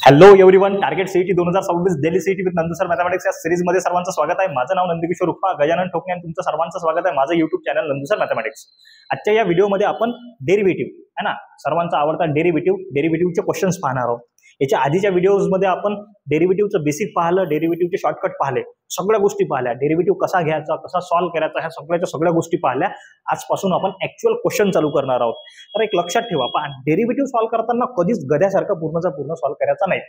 Hello everyone, target CET 2026 Delhi CET with Nandu sir mathematics या series मध्ये सर्वांचं स्वागत आहे. माझं नाव नंदकिशोर उर्फ गजानन ठोकणे आणि तुमचं सर्वांचं स्वागत आहे माझं युट्यूब चॅनल नंदुसर मॅथमॅटिक्स. आजच्या या व्हिडिओमध्ये आपण डेरिव्हेटिव्ह है ना, सर्वांचा आवडता डेरिव्हेटिव्हचे क्वेश्चन्स पाहणार आहोत. याच्या आधीच्या व्हिडिओजमध्ये आपण डेरिव्हेटिव्हचं बेसिक पाहिलं, डेरिव्हेटिव्हचे शॉर्टकट पाहिले, सगळ्या गोष्टी पाहिल्या, डेरिव्हेटिव्ह कसा घ्यायचा, कसा सॉल्व्ह करायचा, ह्या सगळ्या गोष्टी पाहिल्या. आजपासून आपण ऍक्च्युअल क्वेश्चन चालू करणार आहोत. तर एक लक्षात ठेवा, पहा, डेरिव्हेटिव्ह सॉल्व्ह करताना कधीच गध्यासारखा पूर्णचा पूर्ण सॉल्व्ह करायचा नाही.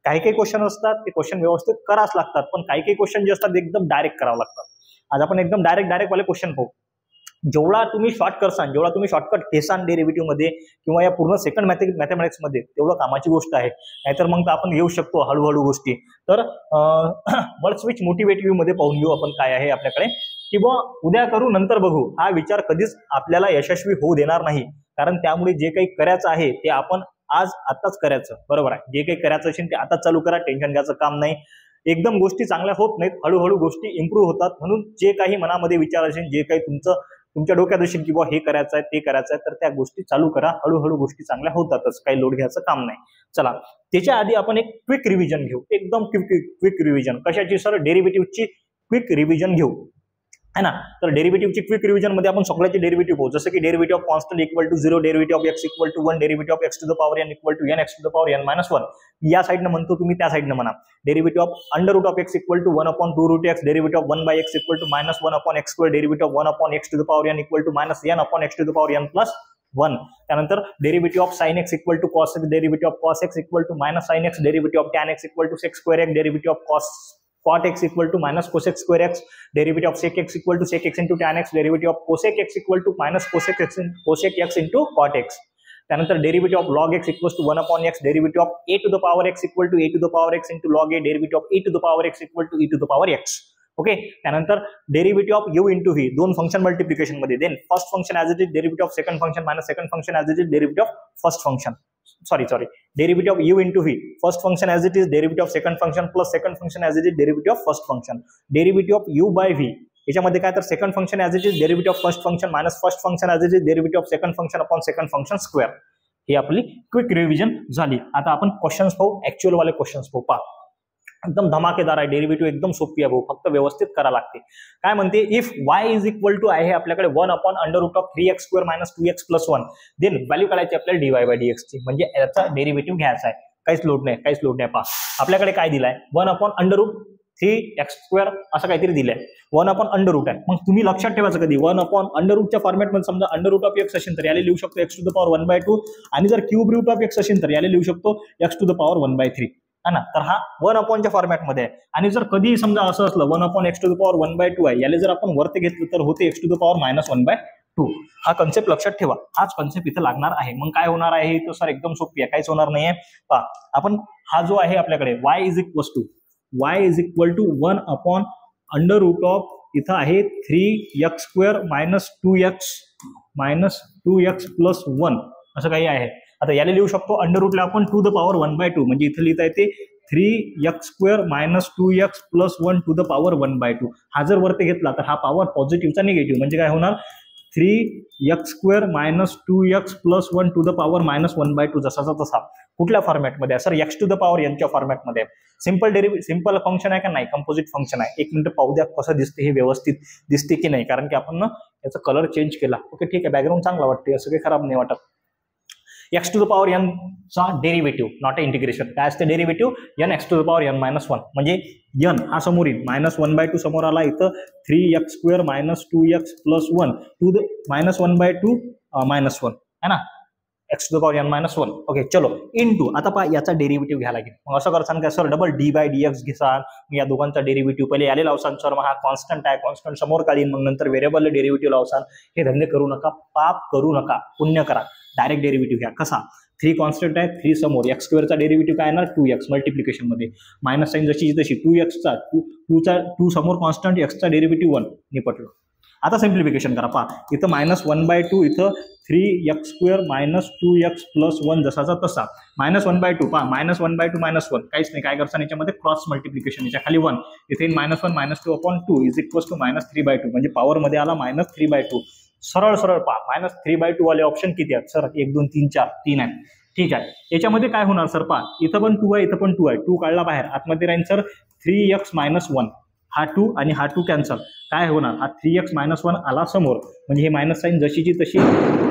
काही काही क्वेश्चन असतात ते क्वेश्चन व्यवस्थित करावंच लागतात, पण काही काही क्वेश्चन जे असतात एकदम डायरेक्ट करावं लागतात. आज आपण एकदम डायरेक्ट वाले क्वेश्चन पाहू. जेवढा तुम्ही शॉर्ट करसान, जेवढा तुम्ही शॉर्टकट घेसान डेरिव्हेटिव्ह मध्ये किंवा या पूर्ण सेकंड मॅथमॅटिक्स मध्ये, तेवढं कामाची गोष्ट आहे. नाहीतर मग आपण घेऊ शकतो हळूहळू गोष्टी. तर वर्ड स्विच मोटिवेटिव्ह मध्ये पाहून घेऊ आपण काय आहे आपल्याकडे, किंवा उद्या करू नंतर बघू हा विचार कधीच आपल्याला यशस्वी होऊ देणार नाही. कारण त्यामुळे जे काही करायचं आहे ते आपण आताच करायचं. बरोबर आहे, जे काही करायचं असेल ते आताच चालू करा, टेन्शन घ्यायचं काम नाही. एकदम गोष्टी चांगल्या होत नाहीत, हळूहळू गोष्टी इम्प्रूव्ह होतात. म्हणून जे काही मनामध्ये विचार असेल, जे काही तुमच्या डोक्यात असेल की हे करायचं आहे ते करायचं आहे, तर त्या गोष्टी चालू करा. हळूहळू गोष्टी चांगल्या होतातच, काही लोड घ्यायचं काम नाही. चला, त्याच्या आधी आपण एक क्विक रिव्हिजन घेऊ, एकदम क्विक रिव्हिजन. कशाची सर? डेरिव्हेटिव्हची क्विक रिव्हिजन घेऊ है ना. तर डेरिव्हेटिव्हची क्विक रिव्हिजन मध्ये आपण सगळ्याचे डेरिव्हेटिव्ह पाहू. जसं की derivative of constant equal to 0, derivative of x equal to 1, derivative of x to the power n equal to n x to the power n - 1. या साइडनं म्हणतो तुम्ही, त्या साइडनं म्हणा. Derivative of under root of x equal to 1/2 root x, derivative of 1/x equal to -1/x², derivative of 1/x to the power n equal to -n/x to the power n + 1. त्यानंतर derivative of sin x equal to cos x, derivative of cos x equal to -sin x, derivative of tan x equal to sec² x, derivative of cot x equal to -cosec² x, derivative of sec x equal to sec x into tan x, derivative of cosec x equal to -cosec x into cot x. त्यानंतर derivative of log x equal to 1/x, derivative of a to the power x equal to a to the power x into log a, derivative of e to the power x equal to e to the power x. Okay. त्यानंतर derivative of u into v, दोन function multiplication मध्ये. Then first function as it is, derivative of second function minus second function as it is, derivative of first function. Derivative of u into v, first function as it is, derivative of second function plus second function as it is, derivative of first function. Derivative of u by v, याच्यामध्ये काय तर second function as it is, derivative of first function minus first function as it is, derivative of second function upon second function square. ही आपली quick revision झाली. आता आपण questions पाहू, actual वाले क्वेश्चन्स पाहू. पहा, एकदम धमाकेदार आहे डेरिव्हेटिव्ह, एकदम सोपी आहे भाऊ, फक्त व्यवस्थित करा लागते. काय म्हणते, if y is equal to आहे आपल्याकडे 1/√3x² - 2x + 1, देन व्हॅल्यू काढायची आपल्याला dy/dx ची, म्हणजे याचा डेरिव्हेटिव्ह घ्यायचा आहे. काहीच लोड नाही. पहा, आपल्याकडे काय दिलाय, 1/√3x² असं काहीतरी दिलंय. 1/√, आहे. मग तुम्ही लक्षात ठेवायचं कधी 1/√च्या फॉर्मॅटमध्ये, समजा √ऑफ x असेल तर याला लिहू शकतो x टू द पॉवर 1/2, आणि जर क्यूब रूट ऑफ x असेल तर याला लिहू शकतो x टू द पॉवर 1/3 है ना. तर हा 1/च्या फॉर्मॅटमध्ये आहे. आणि जर कधी समजा असं असलं 1/x टू द पॉवर 1/2 आहे, याला जर आपण वरती घेतलं तर होते x टू द पॉवर -1/2. हा कन्सेप्ट लक्षात ठेवा, हाच कन्सेप्ट इथं लागणार आहे. मग काय होणार आहे तर सर एकदम सोपी आहे, काहीच होणार नाहीये. पहा, आपण हा जो आहे आपल्याकडे y इज इक्वल टू 1/√, इथं आहे 3x² - 2x + 1 असं काही आहे. आता याला लिहू शकतो अंडररूटला आपण टू द पॉवर 1/2, म्हणजे इथे लिहिता येते 3x² - 2x + 1 to the power 1/2. हा जर वरती घेतला तर हा पॉवर पॉझिटिव्हचा निगेटिव्ह, म्हणजे काय होणार 3x² - 2x + 1 to the power -1/2, जसाचा तसा. कुठल्या फॉर्मॅटमध्ये sir? x to the power n च्या फॉर्मॅटमध्ये. सिंपल फंक्शन आहे का नाही? कंपोजिट फंक्शन आहे. एक मिनिट पाहू द्या कसं दिसते, हे व्यवस्थित दिसते की नाही, कारण की आपण याचा कलर चेंज केला. ओके, ठीक आहे, बॅकग्राऊंड चांगला वाटते, असं काही खराब नाही वाटत. x to the power n चा डेरिव्हेटिव्ह, नॉट अ इंटिग्रेशन. काय असते derivative? n x to the power n - 1, म्हणजे n हा समोर येईल, -1/2 समोर आला, इथं 3x² - 2x + 1 टू द -1/2 -1 है ना, x to the power n - 1. Okay, चलो इनटू. आता पहा, याचा डेरिव्हेटिव्ह घ्यायला लागेल. मग असं करसान काय सर? डबल dy/dx घेसान, या दोघांचा डेरिव्हेटिव्ह पहिले याले लावसान. सर मग हा कॉन्स्टंट आहे, कॉन्स्टंट समोर काढीन, मग नंतर व्हेरिएबल डेरिव्हेटिव्ह लावसान. हे धंदे करू नका, पाप करू नका, पुण्य करा. डायरेक्ट डेरिव्हेटिव्ह घ्या. कसा? 3 कॉन्स्टंट आहे, 3 समोर, x² चा डेरिव्हेटिव्ह काय येणार 2x मल्टिप्लिकेशन मध्ये, मायनस साईन जशी तशी 2x चा 2 समोर कॉन्स्टंट, x चा डेरिव्हेटिव्ह 1, निपटलो. आता सिम्प्लिफिकेशन करा. पहा, इथं -1/2, इथं 3x² - 2x + 1 जसाचा तसा, -1/2. पहा, -1/2 -1 काहीच नाही. काय करसान याच्यामध्ये क्रॉस मल्टिप्लिकेशन, याच्या खाली 1, इथे -1 -2/2 इज इक्वल्स टू -3/2, म्हणजे पॉवर मध्ये आला -3/2. सरळ पहा, -3/2 वाले ऑप्शन किती आहेत सर? 1 2 3 4 3 आहेत. ठीक आहे, याच्यामध्ये काय होणार सर पहा, इथं पण 2 आहे, इथं पण 2 आहे, 2 काढला बाहेर, आतमध्ये राहील सर 3x - 1, हा 2 आणि हा 2 कॅन्सल, काय होणार, हा 3x - 1 आला समोर, म्हणजे हे मायनस साईन जशीची तशी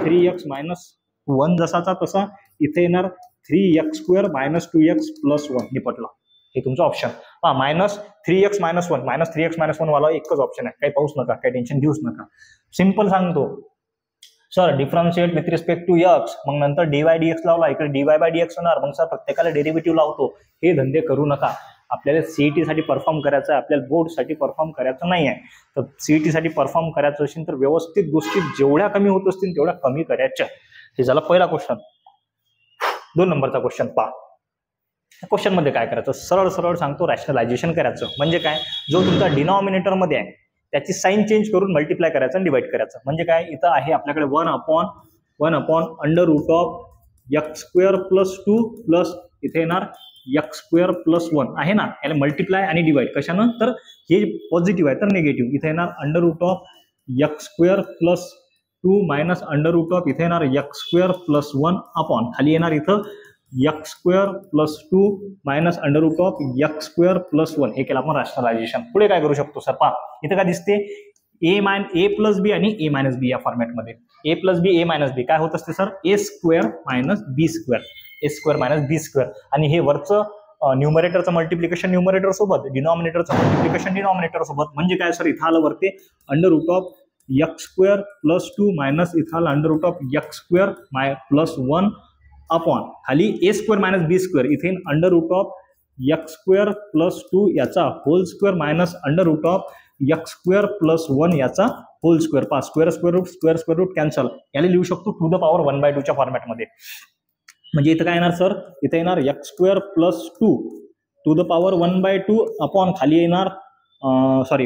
3x - 1 जसाचा तसा इथे येणार 3x² - 2x + 1 निपटला. हे तुमचं ऑप्शन पहा, -3x - 1 -3x - 1 वाला एकच ऑप्शन आहे, काही पाऊस नका, काही टेन्शन घेऊच नका. सिंपल सांगतो sir, differentiate with respect to x, मग नंतर dy/dx लावला, इकडे dy/dx होणार, मग सर प्रत्येकाला डेरिव्हेटिव्ह लावतो, हे धंदे करू नका. आपल्याला सीईटी साठी परफॉर्म करायचं आहे, आपल्याला बोर्डसाठी परफॉर्म करायचं नाही आहे. तर सीईटी साठी परफॉर्म करायचं असेल तर व्यवस्थित गोष्टी जेवढ्या कमी होत असतील तेवढ्या कमी करायच्या. हे झाला पहिला क्वेश्चन. 2 नंबरचा क्वेश्चन पहा. क्वेश्चन मध्ये काय करायचं, सरळ सरळ सांगतो, रॅशनलायझेशन करायचं. म्हणजे काय, जो तुमचा डिनॉमिनेटर मध्ये आहे त्याची साइन चेंज करून मल्टिप्लाय करायचं आणि डिवाइड करायचं. म्हणजे काय, इथं आहे आपल्याकडे 1/(x² + 2) प्लस इथे येणार x² + 1 आहे ना, याला मल्टिप्लाय आणि डिवाइड कशानं, तर हे पॉझिटिव्ह आहे तर निगेटिव्ह, इथे येणार (x² + 2) मायनस इथे येणार x² + 1 अपॉन खाली येणार इथं x² + 2 मायनस (x² + 1). हे केलं आपण रॅशनलायझेशन. पुढे काय करू शकतो सर पहा, इथं काय दिसते, a + b आणि a - b या फॉर्मॅटमध्ये. a + b a - b काय होत असते sir, a² - b², a² - b², आणि हे वरचं न्यूमरेटरचं मल्टिप्लिकेशन न्यूमरेटर सोबत, डिनॉमिनेटरचं मल्टिप्लिकेशन डिनॉमिनेटर सोबत. म्हणजे काय सर, इथं आलं वरती (x² + 2) मायनस इथं आलं (x² + 1) अपॉन खाली a² - b², इथे (x² + 2) याचा होल स्क्वेअर मायनस (x² + 1) याचा होल स्क्वेअर. पहा, स्क्वेअर रूट कॅन्सल, याला लिहू शकतो टू द पॉवर 1/2 च्या फॉर्मॅटमध्ये. म्हणजे इथं काय येणार सर, इथे येणार x² + 2 to the power 1/2 upon खाली येणार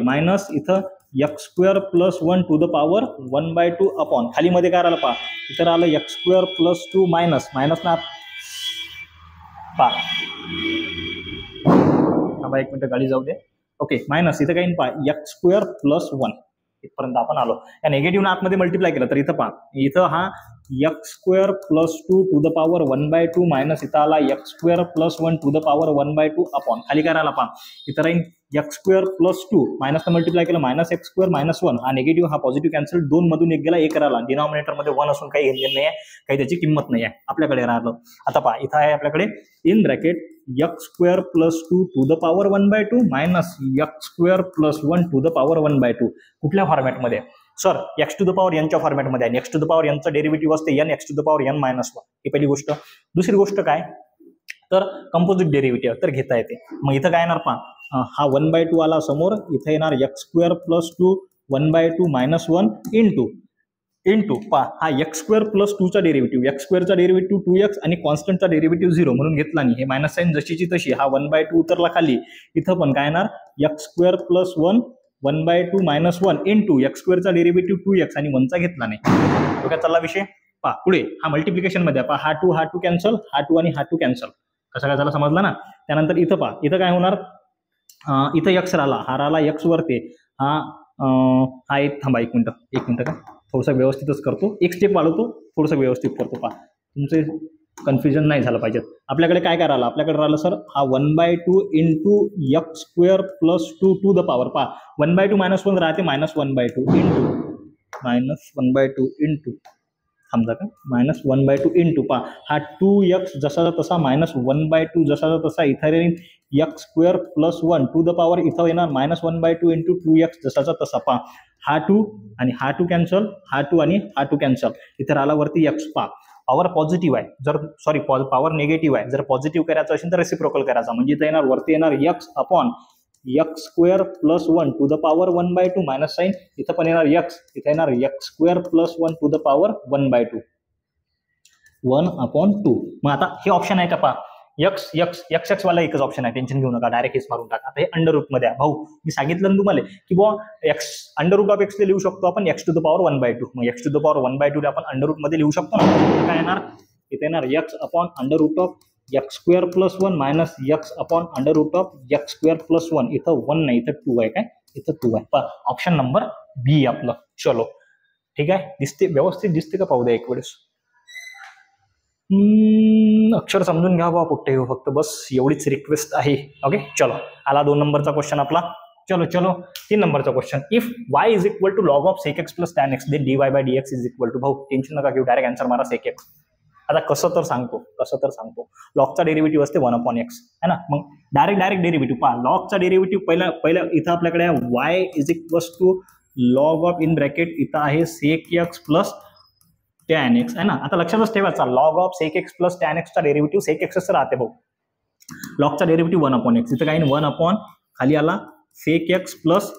मायनस इथं x² + 1 to the power 1/2 upon खाली मध्ये काय राहिलं पहा, इथं राहिलं x² + 2 मायनस ना पहा, एक मिनिट गाडी जाऊ दे. ओके, मायनस इथं काही पहा x² + 1 इथपर्यंत आपण आलो. या निगेटिव्ह आतमध्ये मल्टिप्लाय केलं तर इथं पहा, इथं हा x² + 2 to the power 1/2 minus इथं आला x² + 1 to the power 1/2 upon खाली काय राहिला पहा, इथं राहील x² + 2 मायनस मल्टिप्लाय केलं (x² - 1), हा निगेटिव्ह हा पॉझिटिव्ह कॅन्सल, 2 मधून 1 गेला, 1 राहिला. डिनॉमिनेटर मध्ये 1 असून काही घेणं नाही आहे, काही त्याची किंमत नाही आहे, आपल्याकडे राहिलं. आता पहा, इथं आहे आपल्याकडे in bracket x² + 2 to the power 1/2 minus x² + 1 to the power 1/2. कुठल्या फॉर्मॅटमध्ये सर, x⁴n च्या फॉर्मॅटमध्ये आहे. x⁴n चं डेरिव्हेटिव्ह असते n (x⁴n - 1). ही पहिली गोष्ट. दुसरी गोष्ट काय, तर कंपोजिट डेरिव्हेटिव्ह तर घेता येते. मग इथं काय येणार पहा, हा 1/2 आला समोर, इथं येणार x² + 2 1/2 - 1 इंटू पहा, हा x² + 2 चा डेरिव्हेटिव्ह, x² चा डेरिव्हेटिव्ह 2x आणि कॉन्स्टंटचा डेरिव्हेटिव्ह 0 म्हणून घेतला नाही. हे मायनस साईन जशीची तशी, हा 1/2 उतरला खाली, इथं पण काय येणार x² + 1 1/2 - 1 इंटू x² चा डेरिव्हेटिव्ह 2x आणि 1 चा घेतला नाही. डोक्यात चालला विषय. पहा पुढे, हा मल्टिप्लिकेशन मध्ये पहा, हा 2 कॅन्सल, हा 2 आणि हा 2 कॅन्सल, कसं काय झालं समजलं ना. त्यानंतर इथं पहा, इथं काय होणार, इथं x राहिला, हा राहिला x वरती, हा एक थांबा एक मिनिट का थोडंसं व्यवस्थितच करतो, एक स्टेप वाढवतो, थोडंसं व्यवस्थित करतो. पहा, तुमचे कन्फ्युजन नाही झालं पाहिजे. आपल्याकडे काय राहिलं, आपल्याकडे राहिलं सर हा 1/2 into x² + 2 to the power. पहा, 1/2 - 1 राहते, -1/2 इंटू समजा का -1/2 इंटू पहा, हा 2x जसाचा तसा -1/2 जसाचा तसा इथं x² + 1 टू द पॉवर इथं येणार -1/2 इंटू 2x जसाचा तसा. पहा, हा 2 आणि हा 2 कॅन्सल, हा 2 आणि हा 2 कॅन्सल, इथं राहिला वरती x. पहा, पॉवर पॉझिटिव्ह आहे, जर पॉवर निगेटिव्ह आहे, जर पॉझिटिव्ह करायचं असेल तर रेसिप्रोकल करायचा. म्हणजे इथं येणार वरती येणार x upon x² + 1 to the power 1/2 minus sign, इथं पण येणार x, इथं येणार x² + 1 टू द पॉवर 1/2 1/2. मग आता हे ऑप्शन आहे का पहा, x वाला एकच ऑप्शन आहे, टेन्शन घेऊ नका, डायरेक्ट हेच मारून टाका. आता हे अंडर रूट मध्ये आहे भाऊ, मी सांगितलं ना तुम्हाला की बुवा अंडर रूट ऑफ x लिहू शकतो आपण x⁴ 1/2. मग x⁴ 1/2 आपण अंडर रूट मध्ये लिहू शकतो ना. काय येणार, इथे येणार x upon under root of x² + 1 minus x upon under root of x² + 1. इथं 1 नाही, इथं 2 आहे, काय इथं 2 आहे. पहा, ऑप्शन नंबर बी आपलं. चलो ठीक आहे, दिसते व्यवस्थित दिसते का पाहू द्या एक वेळेस. अक्षर समजून घ्या बा कुठे हो, फक्त बस एवढीच रिक्वेस्ट आहे. ओके चलो, आला 2 नंबरचा क्वेश्चन आपला. चलो 3 नंबरचा question. If y is equal to log of sec x plus tan x then dy by dx is equal to, भाऊ टेन्शन नका घेऊ, डायरेक्ट आन्सर मारा sec x. आता कसं तर सांगतो लॉगचा डेरिव्हेटिव्ह असते 1/x है ना. मग डायरेक्ट डेरिव्हेटिव्ह पहा. लॉगचा डेरिव्हेटिव्ह पहिला इथं आपल्याकडे y is equal to log of in bracket इथं आहे sec x plus tan x है ना. आता लक्षातच ठेवायचा, log of sec x plus tan x चा डेरिव्हेटिव्ह sec x राहते भाऊ. लॉगचा डेरिव्हेटिव्ह 1/x, इथं काही 1 खाली आला sec x plus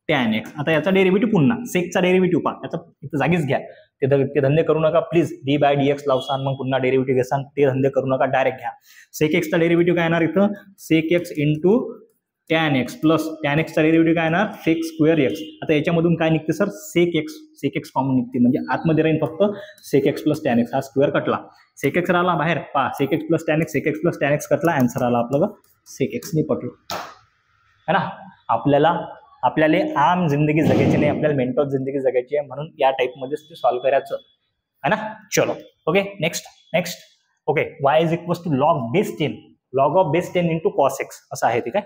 tan x. आता याचा डेरिव्हेटिव्ह पुन्हा सेकचा डेरिव्हेटिव्ह पहा, याचा इथं जागीच घ्या. ते धंदे करू नका प्लीज. डी बाय dx लावसान मग पुन्हा डेरिव्हेटिव्ह घेसान, ते धंदे करू नका, डायरेक्ट घ्या. sec x चा डेरिव्हेटिव्ह काय येणार इथं sec x into tan x plus tan x चा डेरिव्हेटिव्ह काय येणार sec स्क्वेअर x. आता याच्यामधून काय निघते सर sec x कॉमन निघते, म्हणजे आतमध्ये राहील फक्त sec x plus tan x. हा स्क्वेअर कटला, sec x राहिला बाहेर पहा, sec x plus tan x कटला, आन्सर आला आपलं sec x ने पटलो है ना. आपल्याला आम जिंदगी जगायची नाही, आपल्याला मेंटल जिंदगी जगायची आहे, म्हणून या टाईपमध्येच ते सॉल्व्ह करायचं है ना. चलो okay next okay. y is equal to log of base 10 into cos x असं आहे. ठीक आहे,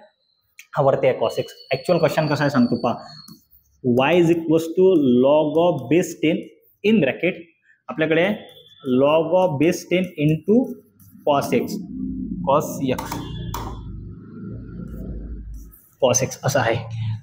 हा वरती आहे cos x. ऍक्च्युअल क्वेश्चन कसा आहे सांगतो पहा. y is equal to log of base 10 in bracket आपल्याकडे log of base 10 into cos x असं आहे.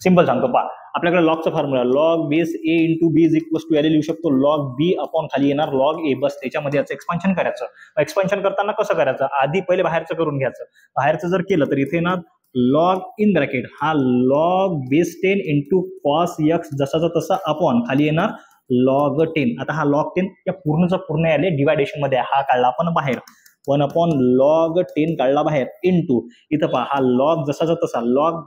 सिंपल सांगतो पहा, आपल्याकडे लॉगचा formula log base a into b is equal to याला लिहू शकतो लॉग बी अपॉन खाली येणार लॉग ए. बस त्याच्यामध्ये याचं एक्सपान्शन करायचं. एक्सपान्शन करताना कसं करायचं, आधी पहिले बाहेरचं करून घ्यायचं. बाहेरचं जर केलं तर इथे ना लॉग इन ब्रॅकेट हा log base 10 into cos x जसाचा तसा अपॉन खाली येणार लॉग 10. आता हा लॉग 10 या पूर्णचा पूर्ण याले डिवायडेशन मध्ये हा काढला आपण बाहेर, 1 log 10 काढला बाहेर इंटू इथं पहा हा लॉग जसाचा तसा लॉग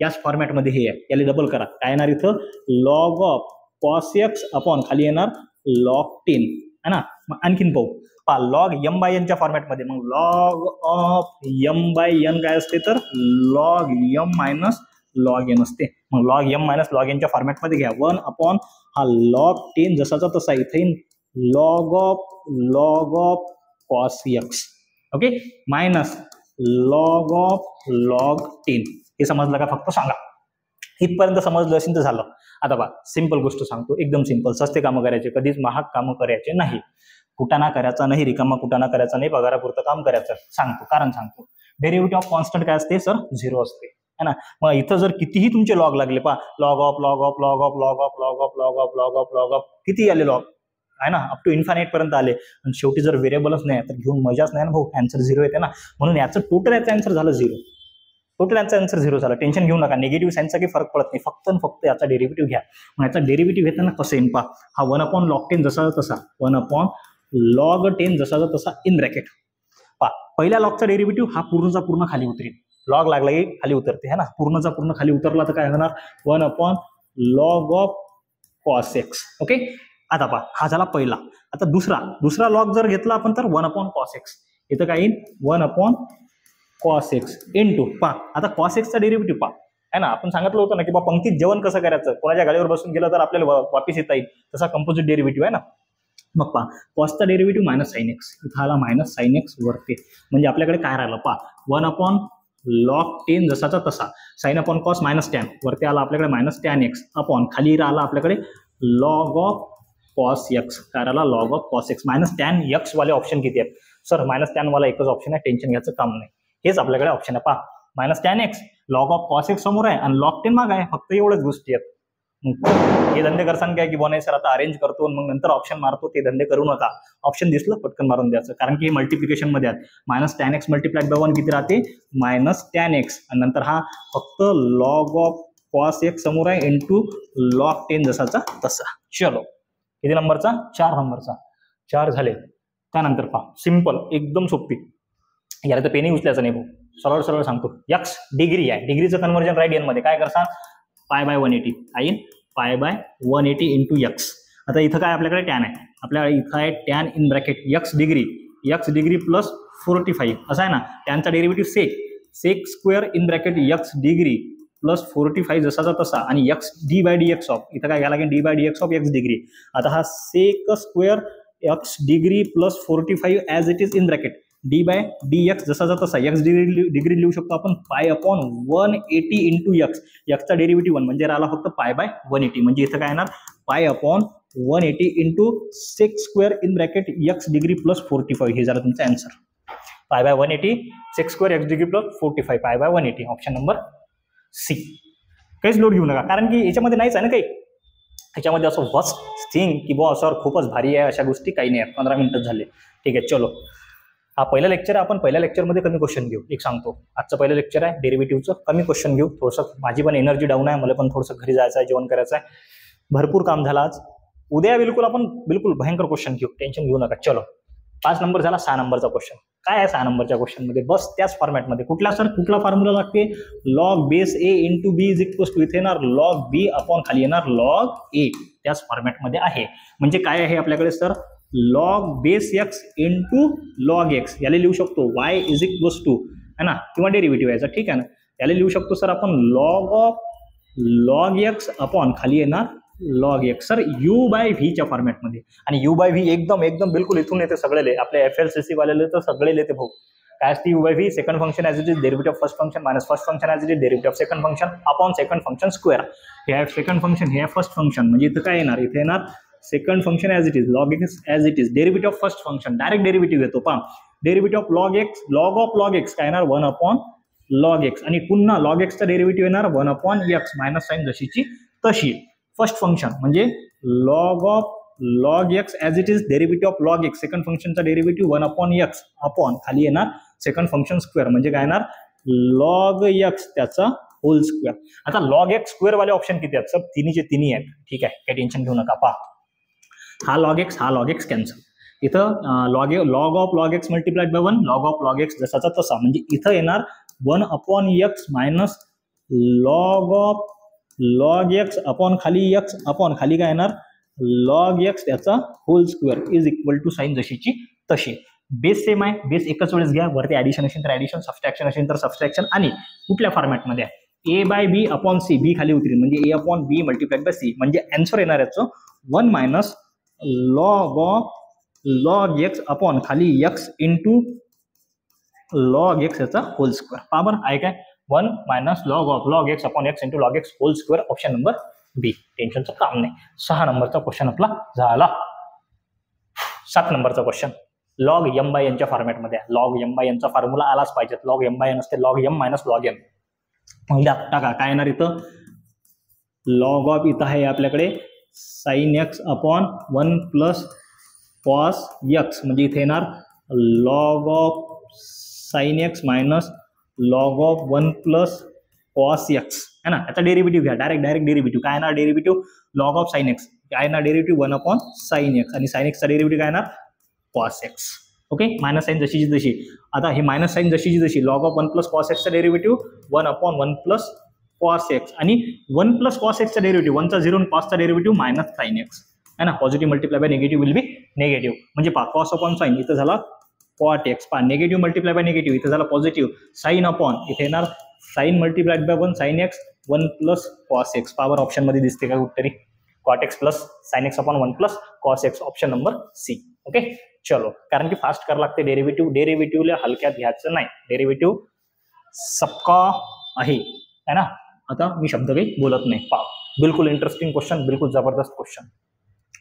याच फॉर्मॅटमध्ये हे आहे, याला डबल करा काय येणार इथं log of cos x upon खाली येणार लॉग 10 है ना. मग आणखीन पाहू पहा लॉग m बाय n च्या फॉर्मॅटमध्ये, मग log of m by n काय असते तर log m minus log n असते. मग log m minus log n च्या फॉर्मॅटमध्ये घ्या 1 हा लॉग 10 जसाचा तसा इथे log of cos x okay minus log of log 10. हे समजलं का, फक्त सांगा. इथपर्यंत समजलं असेल तर झालं. आता बा सिंपल गोष्ट सांगतो, एकदम सिंपल. सस्ते कामं करायचे, कधीच महाग कामं करायचे नाही. कुटाणा करायचा नाही, रिकामा कुटाणा करायचा नाही, पगारापुरतं काम करायचं. सांगतो कारण सांगतो. डेरिव्हेटिव्ह ऑफ कॉन्स्टंट काय असते सर 0 असते है ना. मग इथं जर कितीही तुमचे लॉग लागले पहा लॉग ऑफ किती आले लॉग आहे ना, अप टू इन्फानाइट पर्यंत आले, आणि शेवटी जर व्हेरिएबलच नाही तर घेऊन मजाच नाही ना भाऊ, आन्सर 0 येते ना. म्हणून याचं टोटल याचं आन्सर झालं 0. टोटल याचा आन्सर 0 झाला. टेन्शन घेऊ नका, निगेटिव्ह साईनचा काही फरक पडत नाही, फक्त याचा डेरिव्हेटिव्ह घ्या. मग याचा डेरिव्हेटिव्ह घेताना कसं येईल पहा, हा 1 log 10 जसा तसा 1 log 10 जसा तसा इन ब्रॅकेट पहा. पहिल्या लॉगचा डेरिव्हेटिव्ह हा पूर्णचा पूर्ण खाली उतरेल, लॉग लागला की खाली उतरते है ना. पूर्णचा पूर्ण खाली उतरला तर काय होणार 1 log of cos x okay. आता पहा हा झाला पहिला. आता दुसरा लॉग जर घेतला आपण तर 1 cos x, इथं काय येईल 1 cos x इंटू पहा आता cos x चा डेरिव्हेटिव्ह पहा है ना. आपण सांगितलं होतं ना की बा पंक्तीत जेवण कसं करायचं, कोणाच्या गाडीवर बसून गेलं तर आपल्याला वापिस येता येईल, तसा कंपोजिट डेरिव्हेटिव्ह आहे ना. मग पहा कॉसचा डेरिव्हेटिव्ह मायनस साइन एक्स, इथं आला मायनस साइन एक्स वरती, म्हणजे आपल्याकडे काय राहिलं पहा 1 log 10 जसाचा तसा sine upon cos minus tan, वरती आला आपल्याकडे मायनस टॅन एक्स अपॉन खाली राहिला आपल्याकडे लॉग ऑफ कॉस एक्स, काय राहिला log of cos x. Minus tan x वाले ऑप्शन किती आहेत सर, मायनस टॅन वाला एकच ऑप्शन आहे, टेन्शन घ्यायचं काम नाही, हेच आपल्याकडे ऑप्शन आहे. पहा minus tan x log of cos x समोर आहे आणि लॉग 10 माग आहे, फक्त एवढंच गोष्टी आहेत. हे धंदे करसान काय की बोनाय सर आता अरेंज करतो मग नंतर ऑप्शन मारतो, ते धंदे करू नका. ऑप्शन दिसलं पटकन मारून द्यायचं, कारण की हे मल्टिप्लिकेशन मध्ये आहेत. Minus tan x multiplied by 1 किती राहते मायनस टॅन एक्स, आणि नंतर हा फक्त लॉग ऑफ कॉस एक्स समोर आहे इंटू लॉग 10 जसाचा तसा. चलो किती नंबरचा 4 नंबरचा 4 झाले. त्यानंतर पहा सिंपल एकदम सोपी, याला तर पेनी उचलायचं नाही भाऊ, सरळ सरळ सांगतो. एक्स डिग्री आहे, डिग्रीचं कन्वर्जन राईट एन मध्ये काय करसान पाय बाय 180 आईन पाय बाय 180 इंटू एक्स. आता इथं काय आपल्याकडे टॅन आहे, आपल्याकडे इथं आहे tan in bracket x degree plus 45 असं आहे ना. टॅनचा derivative sec square in bracket x degree plus 45 जसाचा तसा आणि x d by d x of, इथं काय घ्यायला लागेल d by d x of x degree. आता हा sec square x degree plus 45 as it is in bracket d by d x जसा तसा एक्स डिग्री लिहू शकतो आपण पाय अपॉन 180 इंटू एक्स. एक्सचा डेरिव्हेटिव्ह 1 म्हणजे राहिला फक्त पाय बाय 180. म्हणजे इथं काय येणार pi upon 180 into sec square in bracket x degree plus 45. हे झालं तुमचं आन्सर. Pi by 180 sec square x degree plus 45 pi by 180. Option number C. काहीच लोड घेऊ नका कारण की याच्यामध्ये नाहीच आहे ना काही. याच्यामध्ये असं वर्स्ट थिंग की बुवा सर खूपच भारी आहे अशा गोष्टी काही नाही आहेत. 15 मिनिटं झाले. ठीक आहे चलो. हा पहिला लेक्चर आहे. आपण पहिल्या लेक्चरमध्ये कमी क्वेश्चन घेऊ. एक सांगतो आजचं पहिलं लेक्चर आहे डेरिव्हेटिव्हचं. कमी क्वेश्चन घेऊ. थोडंसं माझी पण एनर्जी डाऊन आहे. मला पण थोडंसं घरी जायचं आहे जेवण करायचं आहे. भरपूर काम झालं आज. उद्या आपण बिलकुल भयंकर क्वेश्चन घेऊ. टेन्शन घेऊ नका. चलो 5 नंबर झाला. 6 नंबरचा क्वेश्चन. काय आहे 6 नंबरच्या क्वेश्चनमध्ये बस त्याच फॉर्मॅटमध्ये. कुठला फॉर्म्युला लागते log base a into b is equals to इथे येणार लॉग बी अपॉन खाली येणार लॉग ए. त्याच फॉर्मॅटमध्ये आहे. म्हणजे काय आहे आपल्याकडे sir log base x into log x. याला लिहू शकतो वाय इज इक्वल्स टू है ना किंवा डेरिव्हेटिव्ह याचा. ठीक आहे ना. याला लिहू शकतो सर आपण log of log x upon खाली येणार log x. Sir u by व्हीच्या फॉर्मॅटमध्ये. आणि यू बाय व्ही एकदम बिलकुल इथून येते सगळे. आपल्या FLCC वाल्याला तर सगळे येते भाऊ. काय असते you by V second function as it is derivative first function minus first function as it is derivative second function upon second function square. हे आहे सेकंड फंक्शन हे आहे फर्स्ट फंक्शन. म्हणजे इथं काय येणार इथे येणार second function as it is log x as it is derivative first function direct derivative येतो पहा. Derivative of log x log of log x काय येणार 1 अपॉन लॉग एक्स. आणि पुन्हा लॉग एक्सचा डेरिव्हेटिव्ह येणार 1 अपॉन एक्स मायनस साईन जशीची तशी. फर्स्ट फंक्शन म्हणजे log of log x as it is derivative of log x second फंक्शनचा डेरिव्हेटिव्ह 1 अपॉन एक्स अपॉन खाली येणार सेकंड फंक्शन स्क्वेअर. म्हणजे काय येणार लॉग एक्स त्याचा होल स्क्वेअर. आता लॉग एक्स स्क्वेअर वाले ऑप्शन किती आहेत सब तिन्हीचे तिन्ही आहेत. ठीक आहे काही टेन्शन घेऊ नका. पहा हा लॉग एक्स कॅन्सल. इथं log of log x multiplied by 1 log of log x जसाचा तसा. म्हणजे इथं येणार 1 upon x minus log of log x upon खाली एक्स अपॉन खाली काय येणार लॉग एक्स त्याचा whole square is equal to sine जशीची तशी. बेस सेम आहे. बेस एकच वेळेस घ्या. वरती ॲडिशन असेल तर ॲडिशन सबस्ट्रॅक्शन असेल तर सबस्ट्रॅक्शन. आणि कुठल्या फॉर्मॅटमध्ये आहे A by B upon C. B खाली उतरेल म्हणजे A upon B multiplied by C. म्हणजे आन्सर येणार याचं 1 minus log of log x upon खाली एक्स इंटू लॉग एक्स याचा होल स्क्वेअर. पहा बरं आहे काय 1 minus log of log x upon x into log x whole square. Option number B. टेन्शनचं काम नाही. 6 नंबरचा क्वेश्चन आपला झाला. 7 नंबरचा क्वेश्चन लॉग एम बाय एनच्या फॉर्मॅटमध्ये आहे. लॉग एम बाय एनचा फॉर्म्युला आलाच पाहिजे. लॉग एम बाय एन असते log m minus log n. टाका काय येणार इथं लॉग ऑफ इथं आहे आपल्याकडे sine x upon 1 plus cos x. म्हणजे इथे येणार log of sine x minus log of 1 plus cos x है ना. याचा डेरिव्हेटिव्ह घ्या. डायरेक्ट डेरिव्हेटिव्ह काय येणार derivative log of sine x काय येणार डेरिव्हेटिव्ह 1 अपॉन साइन एक्स. आणि साइन एक्सचा डेरिव्हेटिव्ह काय येणार cos x. Okay minus sine जशीची तशी. आता हे मायनस साइन जशीची तशी लॉग ऑफ 1 प्लस कॉस एक्सचा derivative 1 upon 1 plus cos x. आणि 1 प्लस कॉस एक्सचा डेरिव्हेटिव्ह 1चा 0 आणि कॉसचा डेरिव्हेटिव्ह मायनस साइन एक्स है ना. Positive multiply by negative will be negative. म्हणजे पहा कॉस अपॉन साइन इथं झाला कॉट एक्स. पहा निगेटिव्ह मल्टिप्लाय बाय निगेटिव्ह इथं झाला पॉझिटिव्ह. साइन अपॉन इथे येणार sine multiplied by 1 sine x 1 plus cos x. Power option मध्ये दिसते का कुठतरी cot x plus sine x upon 1 plus cos x. Option number C. Okay चलो कारण की फास्ट करावं लागते. डेरिव्हेटिव्हला हलक्यात घ्यायचं नाही. डेरिव्हेटिव्ह सबका आहे है ना. आता मी शब्द काही बोलत नाही. पहा बिलकुल इंटरेस्टिंग क्वेश्चन बिलकुल जबरदस्त क्वेश्चन.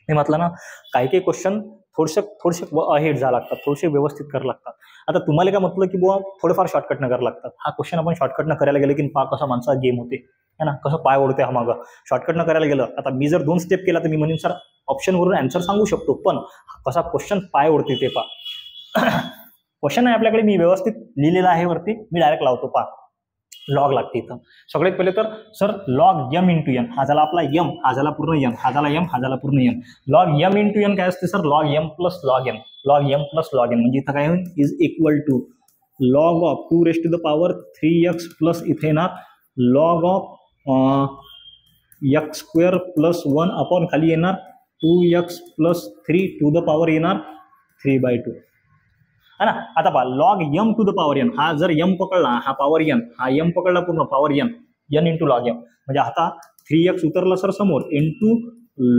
मी म्हटलं ना काही क्वेश्चन थोडेसे अहेड जावं लागतात. थोडेसे व्यवस्थित करावं लागतात. आता तुम्हाला काय म्हटलं की बुवा थोडेफार शॉर्टकटनं करावं लागतात. हा क्वेश्चन आपण शॉर्टकटनं करायला गेलं की पहा कसा माणसा गेम होते है ना. कसं पाय ओढते हा मागं. शॉर्टकटनं करायला गेलं आता मी जर 2 स्टेप केला तर मी म्हणून सर ऑप्शनवरून आन्सर सांगू शकतो. पण कसा क्वेश्चन पाय ओढते ते पहा. क्वेश्चन आहे आपल्याकडे मी व्यवस्थित लिहिलेला आहे वरती. मी डायरेक्ट लावतो पहा. लॉग लागते इथं. सगळ्यात पहिले तर sir log m into n. हा झाला आपला एम. हा झाला पूर्ण एन. हा झाला एम. हा झाला पूर्ण n. Log m into n काय असते sir log m plus log n. Log m plus log n म्हणजे इथं काय होईल is equal to log of 2 raised to the power 3x plus इथे येणार log of x square plus 1 upon खाली येणार 2x plus 3 to the power येणार 3/2 है ना. आता पहा log m to the power n. हा जर एम पकडला हा पॉवर एन. हा एम पकडला पूर्ण power n. N into log m म्हणजे आता 3x उतरला सर समोर इंटू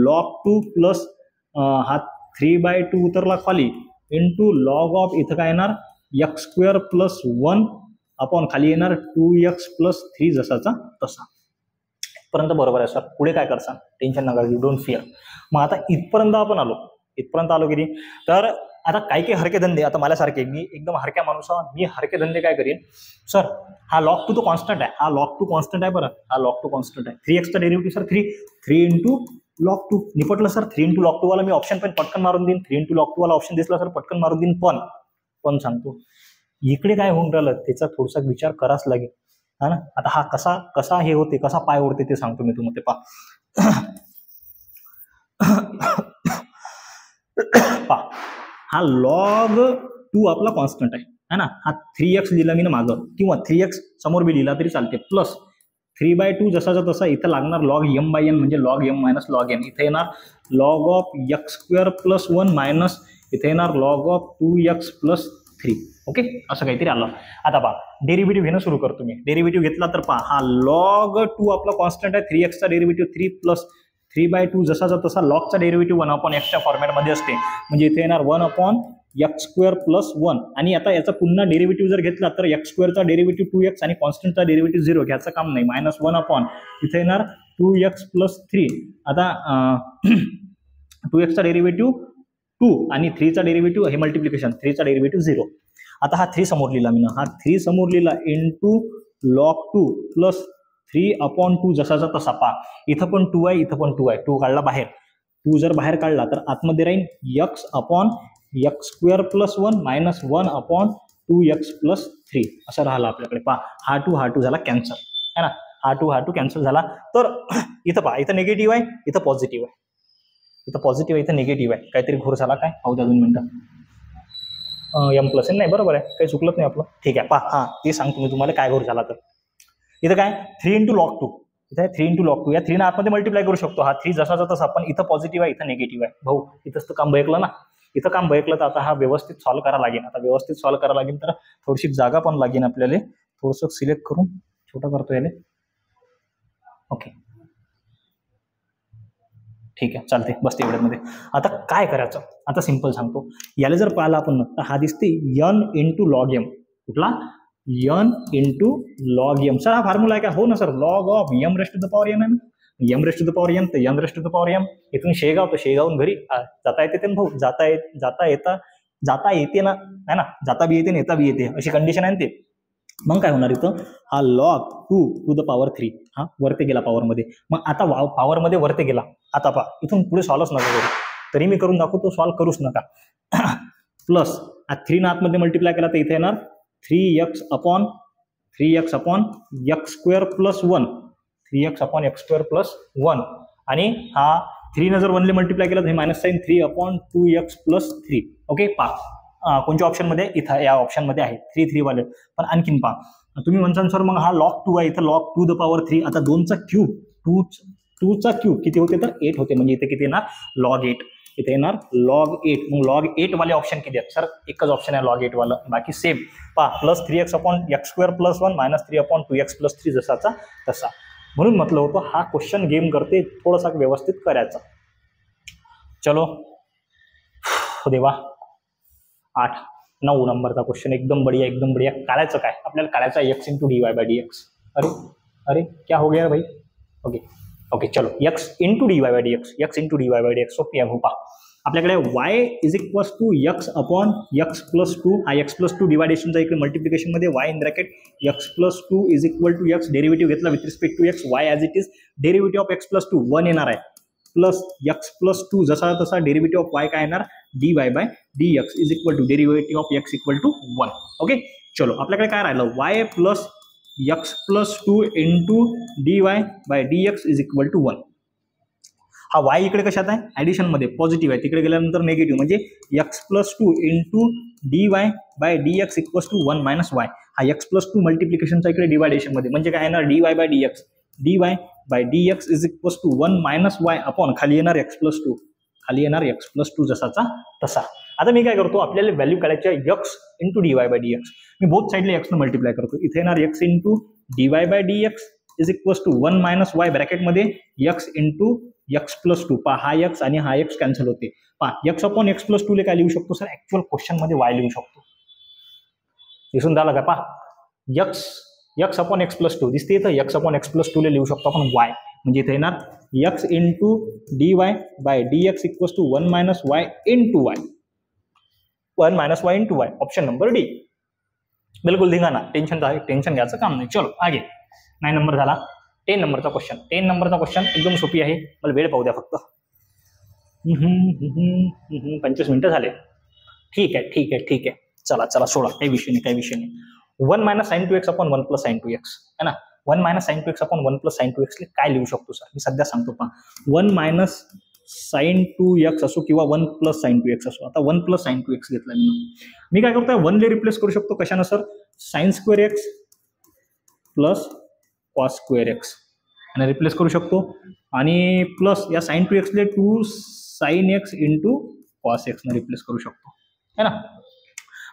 लॉग 2 प्लस हा 3/2 उतरला खाली इंटू लॉग ऑफ इथं काय येणार एक्स स्क्वेअर प्लस 1 अपॉन खाली येणार 2x प्लस 3 जसाचा तसा. इथपर्यंत बरोबर आहे सर. पुढे काय करसान, टेन्शन नका घेऊ, डोंट फिअर. मग आता इथपर्यंत आपण आलो, इथपर्यंत आलो की नाही. तर आता काही हरके धंदे, आता माझ्यासारखे, मी एकदम हरक्या माणूस आहे, मी हरके धंदे काय करीन सर, हा लॉग टू तो कॉन्स्टंट आहे, हा लॉग टू कॉन्स्टंट आहे बरं, हा लॉग टू कॉन्स्टंट आहे. 3x चा derivative sir 3 into log two निपटलं सर. 3 इंटू लॉग टू वाला मी ऑप्शन पण पटकन मारून देईन. 3 इंटू लॉग टू वाला ऑप्शन दिसला सर पटकन मारून देईन. पण सांगतो इकडे काय होऊन राहिलं त्याचा थोडासा विचार कराच लागेल, हा ना. आता हा कसा हे होते, कसा पाय ओढते ते सांगतो मी तुम्हाला. पा हा लॉग 2 आपला कॉन्स्टंट आहे ना. हा 3x लिहिला मी ना मागं, किंवा 3x समोर बी लिहिला तरी चालते, प्लस 3/2 जसाचा तसा इथं लागणार लॉग m/n म्हणजे log m minus log n. इथे येणार log of x square plus 1 minus इथे येणार log of 2x plus 3. Okay, असं काहीतरी आलं. आता पहा डेरिव्हेटिव्ह घेणं सुरू करतो मी. डेरिव्हेटिव्ह घेतला तर पहा हा लॉग 2 आपला कॉन्स्टंट आहे, 3x चा डेरिव्हेटिव्ह 3 प्लस 3/2 जसाचा तसा लॉगचा डेरिव्हेटिव्ह 1/x च्या फॉर्मॅटमध्ये असते, म्हणजे इथे येणार 1/x स्क्वेअर प्लस 1. आणि आता याचा पुन्हा डेरिव्हेटिव्ह जर घेतला तर x स्क्वेअरचा डेरिव्हेटिव्ह 2x आणि कॉन्स्टंटचा डेरिव्हेटिव्ह 0 घ्यायचं काम नाही, -1 इथे येणार 2x प्लस 3. आता 2x चा डेरिव्हेटिव्ह 2 आणि 3 चा डेरिव्हेटिव्ह हे मल्टिप्लिकेशन, 3 चा डेरिव्हेटिव्ह 0. आता हा 3 समोर लिहिला मी ना, हा 3 समोर लिहिला इंटू लॉग 2 प्लस 3/2 जसाचा तसा. पा इथं पण 2 आहे, इथं पण 2 आहे, 2 काढला बाहेर. 2 जर बाहेर काढला तर आतमध्ये राहील x square plus 1 minus 1/2x plus 3 असं राहिला आपल्याकडे. पा हा 2 झाला कॅन्सल है ना, हा 2 कॅन्सल झाला. तर इथं पहा, इथं निगेटिव्ह आहे, इथं पॉझिटिव्ह आहे, इथं पॉझिटिव्ह आहे, इथं निगेटिव्ह आहे. काहीतरी घोर झाला काय, पाहू द्या 2 मिनिटं. m प्लस n नाही, बरोबर आहे, काही चुकलंच नाही आपलं. ठीक आहे, पहा हा ते सांगतो मी तुम्हाला काय घोर झाला. तर इथं काय 3 इंटू लॉग 2, इथे 3 इंटू लॉग 2, या 3 आतमध्ये मल्टिप्लाय करू शकतो. हा 3 जसाचा तसा, पण इथं पॉझिटिव्ह आहे, इथं निगेटिव्ह आहे. भाऊ इथंच तर काम बयकलं ना, इथं काम बयकलं. तर आता हा व्यवस्थित सॉल्व्ह करा लागेल. आता व्यवस्थित सॉल्व्ह करा लागेल तर थोडीशी जागा पण लागेल आपल्याला. थोडंसं सिलेक्ट करून छोटा करतो याले. ओके, ठीक आहे, चालते, बस तेवढ्यामध्ये. आता काय करायचं, आता सिंपल सांगतो. याला जर पाहिलं आपण तर हा दिसते n इंटू लॉग m. कुठला n into log m. Sir हा फॉर्म्युला आहे का, हो ना sir, log of m raised to the power n आहे ना, m raised to the power n तर n raised to the power m. इथून शेगाव तर शेगावून घरी जाता येते ना भाऊ, जाता येते ना, है ना, जाता बी येते ना येता बी येते, अशी कंडिशन आहे ना ते. मग काय होणार इथं, हा लॉग 2 टू द पॉवर 3 हा वरते गेला पॉवरमध्ये. मग आता पॉवरमध्ये वरते गेला. आता पहा इथून पुढे सॉल्वच नका करू, तरी मी करून दाखवतो, सॉल्व करूच नका. प्लस 3 ना आतमध्ये मल्टिप्लाय केला तर इथे येणार 3x upon x square plus 1, 3x upon x square plus 1. आणि हा 3 न जर 1 मल्टिप्लाय केला तर हे minus sine 3/2x plus 3. Okay, पहा कोणत्या ऑप्शनमध्ये, इथं या ऑप्शनमध्ये आहे 3 वाले. पण आणखीन पहा, तुम्ही म्हणसान सर मग हा लॉग 2 आहे, इथं लॉग 2 द पॉवर 3. आता 2चा क्यूब, 2चा क्यूब किती होते तर 8 होते, म्हणजे इथे किती येणार लॉग 8, इथे येणार लॉग 8. मग लॉग 8 वाले ऑप्शन किती आहेत सर, एकच ऑप्शन आहे लॉग 8 वाला, बाकी सेम. पहा plus 3x upon x square plus 1 minus 3/2x plus 3 जसाचा तसा. म्हणून म्हटलं होतं हा क्वेश्चन गेम करते, थोडासा व्यवस्थित करायचा. चलो देवा, 9 नंबरचा क्वेश्चन, एकदम बढ़िया, एकदम बढ़िया. काढायचं काय आपल्याला, काढायचा x इंटू dy/dx. अरे क्या हो गया भाई. ओके चलो, x into dy/dx, x into dy/dx सोपी आहे भूपा. आपल्याकडे y is equals to x upon x plus 2. हा x प्लस 2 डिवायडेशनचा इकडे मल्टिप्लिकेशन मध्ये y in bracket x plus 2 is equal to x, derivative घेतला with respect to x, y as it is, derivative of x plus 2 1 येणार आहे, plus x plus 2 जसा तसा derivative of y काय येणार dy/dx is equal to derivative of x equal to 1. Okay, चलो आपल्याकडे काय राहिलं, y plus x plus 2 into dy/dx is equal to 1. हा y इकडे कशात आहे, ऍडिशन मध्ये पॉझिटिव्ह आहे, तिकडे गेल्यानंतर निगेटिव्ह, म्हणजे x plus 2 into dy/dx equals to 1 minus y. हा x प्लस 2 मल्टिप्लिकेशनचा इकडे डिवायडेशन मध्ये, म्हणजे काय येणार dy/dx is equals to 1 minus y upon खाली येणार x प्लस 2, खाली येणार x प्लस 2 जसाचा तसा. आता मी काय करतो, आपल्याला व्हॅल्यू काढायची आहे x इंटू dy/dx. मी बोथ साईडला x न मल्टिप्लाय करतो. इथे येणार x into dy/dx is equals to 1 minus y ब्रॅकेटमध्ये x इंटू x प्लस 2. पहा हा x आणि हा x कॅन्सल होते. पहा x अपॉन x प्लस 2 ले काय लिहू शकतो सर, ऍक्च्युअल क्वेश्चन मध्ये y लिहू शकतो. दिसून राहिलं का पहा, x upon x plus two दिसते इथं, एक्स अपॉन एक्स प्लस टूला लिहू शकतो आपण वाय, म्हणजे इथे येणार x into d y by d x equals to 1 minus y into y, 1 minus y into y, option number D. बिल्कुल धिंगाणा, टेन्शन घ्यायचं काम नाही. चलो आगे. 9 नंबर झाला. 10 नंबरचा क्वेश्चन. 10 नंबरचा क्वेश्चन एकदम सोपी आहे, मला वेळ पाहू द्या फक्त. 25 मिनिटं झाले. ठीक आहे. चला सोडा, काही विषय नाही. 1 minus sine two x upon 1 plus sine two x है ना. 1 minus sine two x upon 1 plus sine two x काय लिहू शकतो सर, मी सध्या सांगतो पहा. 1 मायनस साइन टू एक्स असो किंवा 1 प्लस साइन टू एक्स असो. आता 1 प्लस साइन टू एक्स घेतला मी काय करतोय, 1 ले रिप्लेस करू शकतो कशानं सर, sine square x plus cos square x आणि रिप्लेस करू शकतो, आणि प्लस या साइन टू एक्सले 2 sine x into cos x ने रिप्लेस करू शकतो है ना.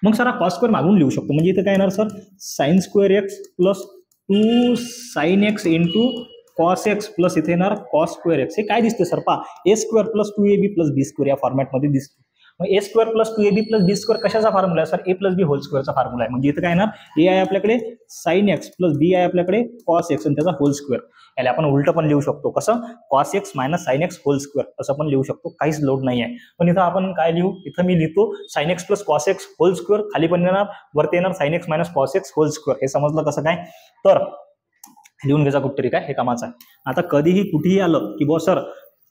मग सर हा कॉस स्क्वेअर मागून लिहू शकतो, म्हणजे इथे काय येणार sir, sine square x plus 2 sine x into cos x plus इथे येणार कॉस स्क्वेअर एक्स. हे काय दिसते सर पहा, ए स्क्वेअर प्लस 2ab प्लस बी स्क्वेअर या फॉर्मॅटमध्ये दिसते. मग ए स्क्वेअर प्लस 2ab प्लस बी स्क्वेअर कशाचा फॉर्म्युला आहे सर, ए प्लस बी होल स्क्वेअरचा फॉर्म्युला आहे. म्हणजे इथे काय येणार, ए आहे आपल्याकडे साइन एक्स प्लस बी आहे आपल्याकडे कॉस एक्स आणि त्याचा होल स्क्वेअर. याला आपण उलट पण लिहू शकतो, कसं, cos x minus sine x whole square असं पण लिहू शकतो, काहीच लोड नाही आहे. पण इथं आपण काय लिहू, इथं मी लिहितो sine x plus cos x whole square, खाली पण येणार वरती येणार sine x minus cos x whole square. हे समजलं कसं काय, तर लिहून घ्यायचा कुठतरी काय, हे कामाचं आहे. आता कधीही कुठेही आलं की बुवा sir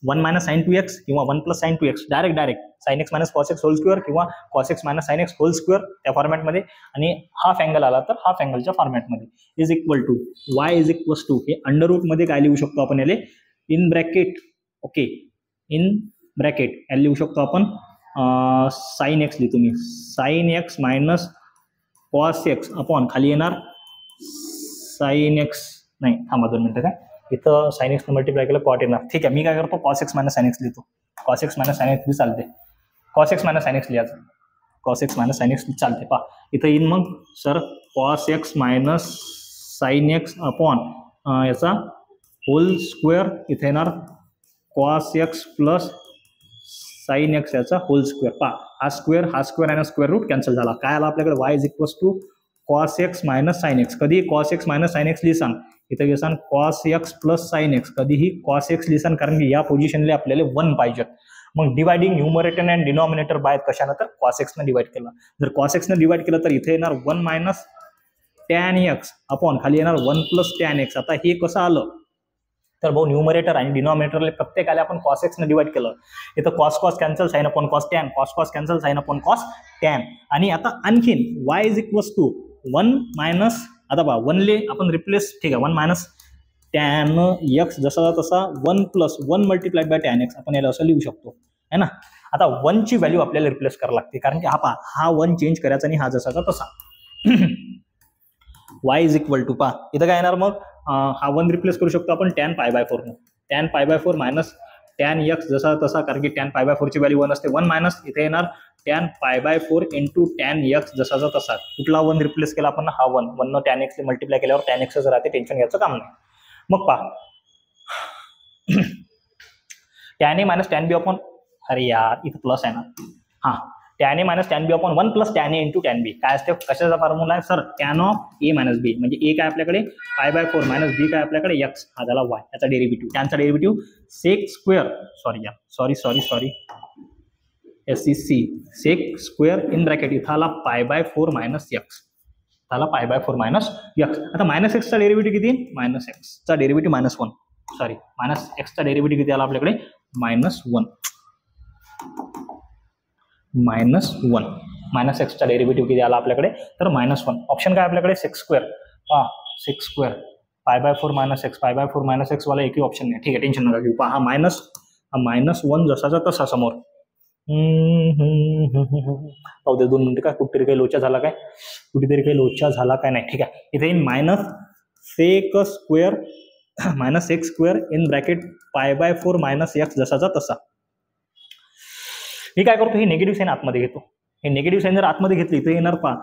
1 minus sine two x किंवा 1 plus sine two x, direct sine x minus cos x whole square किंवा cos x minus sine x whole square त्या फॉर्मॅटमध्ये, आणि हाफ अँगल आला तर हाफ अँगलच्या फॉर्मॅटमध्ये, is equal to y is equals to, हे अंडर रूट मध्ये काय लिहू शकतो आपण, याले in bracket, okay, in bracket याला लिहू शकतो आपण साइन एक्स लिहितो मी, sine x minus cos x upon खाली येणार साइन एक्स, नाही थांबा 2 मिनिटं, काय इथं साइन एक्स मल्टिप्लाय केलं कॉट येणार. ठीक आहे, मी काय करतो, cos x minus sine x लिहितो, cos x minus sine x बी चालते, cos x minus sine x लिहायचं, cos x minus sine x चालते. पहा इथं येईन मग sir cos x minus sine x upon याचा होल स्क्वेअर, इथे येणार cos x plus sine x याचा होल स्क्वेअर. पहा हा स्क्वेअर आणि स्क्वेअर रूट कॅन्सल झाला. काय आला आपल्याकडे, y is equals to cos x minus sine x. कधी cos x minus sine x लिहिसान, इथं घेसान cos x plus sine x, कधीही कॉस एक्स लिहिसान, कारण की या पोझिशनला आपल्याला 1 पाहिजे. मग dividing numerator and denominator by कशानं, तर कॉस एक्सनं डिवाइड केलं. जर कॉस एक्सनं डिवाइड केलं तर इथे येणार 1 मायनस टॅन एक्स अपॉन खाली येणार 1 प्लस टॅन एक्स. आता हे कसं आलं तर भाऊ, न्यूमरेटर आणि डिनॉमिनेटरला प्रत्येकाला आपण कॉस एक्सनं डिवाइड केलं. इथं cos cancel, sine upon cos tan, cos cancel, sine upon cos tan. आणि आता आणखीन y is equals to 1 minus, आता पहा 1 ले आपण रिप्लेस, ठीक आहे, 1 मायनस टॅन एक्स जसा तसा 1 plus 1 multiplied by tan x, आपण याला असं लिहू शकतो है ना. आता 1 ची व्हॅल्यू आपल्याला रिप्लेस करावी लागते, कारण की हा 1 चेंज करायचा आणि हा जसाचा तसा. वाय इज इक्वल टू, पहा इथं काय येणार मग, हा 1 रिप्लेस करू शकतो आपण टॅन पाय बाय 4 न, tan pi by 4 minus tan x जसा तसा, कारण की टॅन पाय बाय 4 ची व्हॅल्यू 1 असते. 1 मायनस इथे येणार tan pi by 4 into tan x जसाचा तसा. कुठला 1 रिप्लेस केला आपण, हा 1 न टॅन एक्स मल्टिप्लाय केल्यावर टॅन एक्सच राहते, टेन्शन घ्यायचं काम नाही. मग पहा tan A minus tan B upon, अरे यार इथं प्लस आहे ना, हा tan A minus tan B upon 1 plus tan A into tan B. काय असते, कशाचा फॉर्म्युला आहे sir, tan of A minus B, म्हणजे ए काय आपल्याकडे पाय बाय 4 मायनस बी काय आपल्याकडे एक्स, हा झाला वाय, याचा डेरिव्हेटिव्ह, टॅनचा derivative sec square, sorry SEC sec square in bracket, इथं आला पाय बाय 4 मायनस एक्स, झाला पाय बाय 4 मायनस एक्स. आता मायनस एक्सचा डेरिव्हेटिव्ह किती, मायनस एक्सचा डेरिव्हेटिव्ह मायनस 1, सॉरी मायनस एक्सचा डेरिव्हेटिव्ह किती आला आपल्याकडे, मायनस 1, मायनस एक्सचा डेरिव्हेटिव्ह किती आला आपल्याकडे, तर मायनस 1. ऑप्शन काय आपल्याकडे, सेक स्क्वेअर, पहा sec square pi by 4 minus x, pi by 4 minus x वाला एकही ऑप्शन नाही. ठीक आहे, टेन्शन नका घेऊ. पहा हा मायनस 1 जसाचा तसा समोर. पाहू दे 2 मिनिटं, काय कुठेतरी काही लोचा झाला काय, नाही. ठीक आहे, इथे in minus sec square in bracket pi by 4 minus x जसाचा तसा. मी काय करतो, ही निगेटिव्ह साईन आतमध्ये घेतो. हे निगेटिव्ह साईन जर आतमध्ये घेतली तर येणार पहा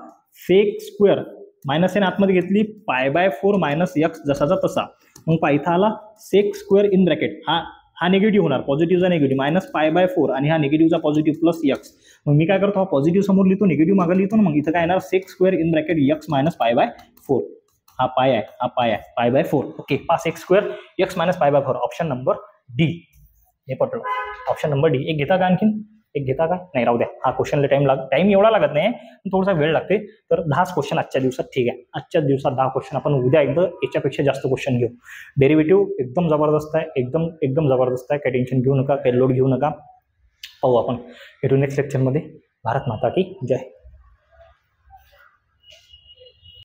सेक स्क्वेअर, मायनस साईन आतमध्ये घेतली पाय बाय 4 मायनस एक्स जसाचा तसा. मग पहा इथं आला सेक स्क्वेअर इन ब्रॅकेट, हा हा निगेटिव्ह होणार, पॉझिटिव्हचा निगेटिव्ह -π/4 आणि हा निगेटिव्हचा पॉझिटिव्ह प्लस x. मग मी काय करतो, हा पॉझिटिव्ह समोर लिहितो, निगेटिव्ह मागे लिहितो ना. मग इथं काय येणार sec² इन ब्रॅकेट x - π/4. हा पाय आहे, हा पाय आहे, π/4. ओके, हा sec² x - π/4. Option number D हे पटलं. Option number D. एक घेता का आणखीन? एक घेता का? नाही, राहू द्या. हा क्वेश्चनला टाइम एवढा लागत नाही, थोडासा वेळ लागते. तर 10 क्वेश्चन आजच्या दिवसात. ठीक आहे, आजच्या दिवसात 10 क्वेश्चन. आपण उद्या एकदा याच्यापेक्षा जास्त क्वेश्चन घेऊ. डेरिव्हेटिव्ह एकदम जबरदस्त आहे, एकदम जबरदस्त आहे. काही टेन्शन घेऊ नका, काही लोड घेऊ नका. पाहू आपण. भेटू नेक्स्ट लेक्चरमध्ये. भारत माता की जय.